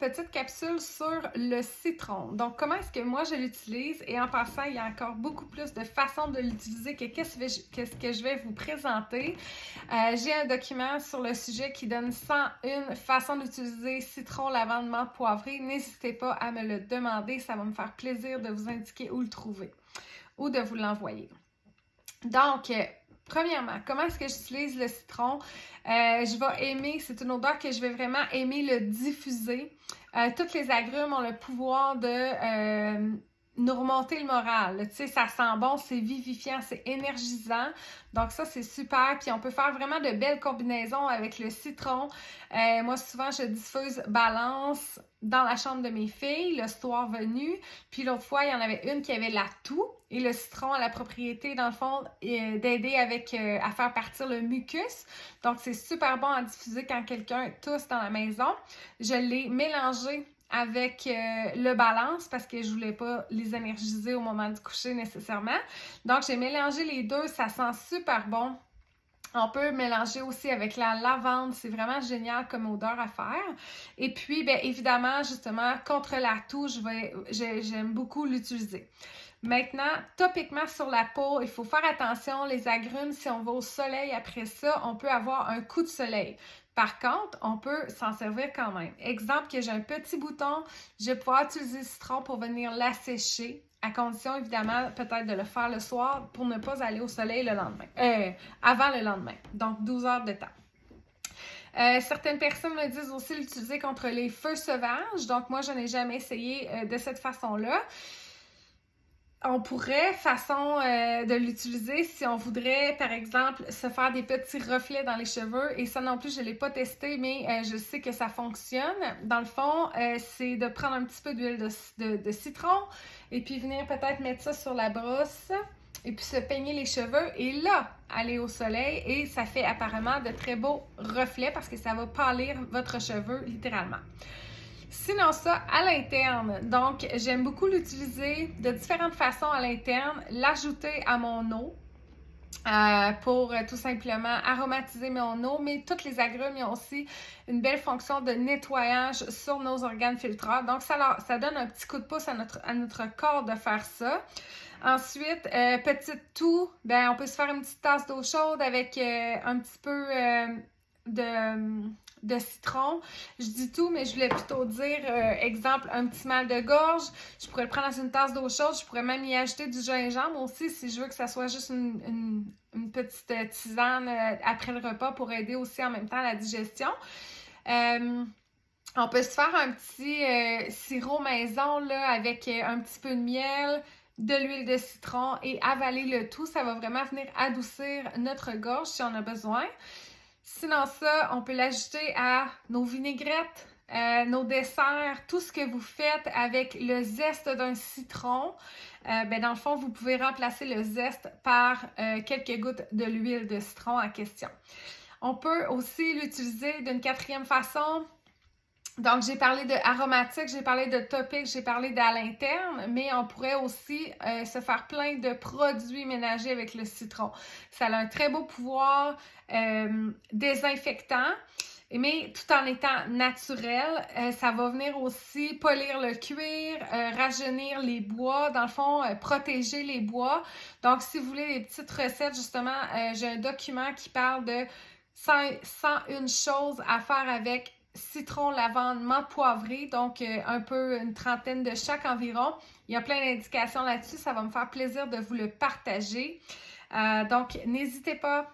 petite capsule sur le citron. Donc, comment est-ce que moi je l'utilise? Et en passant, il y a encore beaucoup plus de façons de l'utiliser que qu'est-ce que je vais vous présenter. J'ai un document sur le sujet qui donne 101 façons d'utiliser citron, lavande, menthe, poivrée. N'hésitez pas à me le demander, ça va me faire plaisir de vous indiquer où le trouver ou de vous l'envoyer. Donc, premièrement, comment est-ce que j'utilise le citron? Je vais aimer, c'est une odeur que je vais vraiment aimer le diffuser. Toutes les agrumes ont le pouvoir de nous remonter le moral. Tu sais, ça sent bon, c'est vivifiant, c'est énergisant. Donc ça, c'est super. Puis on peut faire vraiment de belles combinaisons avec le citron. Moi, souvent, je diffuse Balance dans la chambre de mes filles le soir venu. Puis l'autre fois, il y en avait une qui avait la toux. Et le citron a la propriété, dans le fond, d'aider à faire partir le mucus. Donc, c'est super bon à diffuser quand quelqu'un tousse dans la maison. Je l'ai mélangé avec le Balance parce que je voulais pas les énergiser au moment du coucher nécessairement. Donc, j'ai mélangé les deux. Ça sent super bon. On peut mélanger aussi avec la lavande. C'est vraiment génial comme odeur à faire. Et puis, bien évidemment, justement, contre la toux, j'aime beaucoup l'utiliser. Maintenant, topiquement sur la peau, il faut faire attention, les agrumes, si on va au soleil après ça, on peut avoir un coup de soleil. Par contre, on peut s'en servir quand même. Exemple que j'ai un petit bouton, je vais pouvoir utiliser le citron pour venir l'assécher, à condition évidemment peut-être de le faire le soir pour ne pas aller au soleil le lendemain, avant le lendemain, donc 12 heures de temps. Certaines personnes me disent aussi l'utiliser contre les feux sauvages, donc moi je n'ai jamais essayé de cette façon-là. On pourrait, de l'utiliser si on voudrait, par exemple, se faire des petits reflets dans les cheveux. Et ça non plus, je ne l'ai pas testé, mais je sais que ça fonctionne. Dans le fond, c'est de prendre un petit peu d'huile de citron et puis venir peut-être mettre ça sur la brosse et puis se peigner les cheveux. Et là, aller au soleil et ça fait apparemment de très beaux reflets parce que ça va pâlir votre cheveu littéralement. Sinon ça, à l'interne, donc j'aime beaucoup l'utiliser de différentes façons à l'interne, l'ajouter à mon eau pour tout simplement aromatiser mon eau, mais toutes les agrumes ont aussi une belle fonction de nettoyage sur nos organes filtreurs, donc ça donne un petit coup de pouce à notre corps de faire ça. Ensuite, petite toux, on peut se faire une petite tasse d'eau chaude avec un petit peu de citron. Je dis tout, mais je voulais plutôt dire, exemple, un petit mal de gorge. Je pourrais le prendre dans une tasse d'eau chaude. Je pourrais même y ajouter du gingembre aussi si je veux que ça soit juste une petite tisane après le repas pour aider aussi en même temps à la digestion. On peut se faire un petit sirop maison là, avec un petit peu de miel, de l'huile de citron et avaler le tout. Ça va vraiment venir adoucir notre gorge si on a besoin. Sinon ça, on peut l'ajouter à nos vinaigrettes, nos desserts, tout ce que vous faites avec le zeste d'un citron. Dans le fond, vous pouvez remplacer le zeste par quelques gouttes de l'huile de citron en question. On peut aussi l'utiliser d'une quatrième façon. Donc, j'ai parlé de aromatique, j'ai parlé de topique, j'ai parlé d'à l'interne, mais on pourrait aussi se faire plein de produits ménagers avec le citron. Ça a un très beau pouvoir désinfectant, mais tout en étant naturel. Ça va venir aussi polir le cuir, rajeunir les bois, dans le fond, protéger les bois. Donc, si vous voulez des petites recettes, justement, j'ai un document qui parle de 101 choses à faire avec citron, lavande, menthe poivrée, donc un peu une trentaine de chaque environ. Il y a plein d'indications là-dessus, ça va me faire plaisir de vous le partager. Donc, n'hésitez pas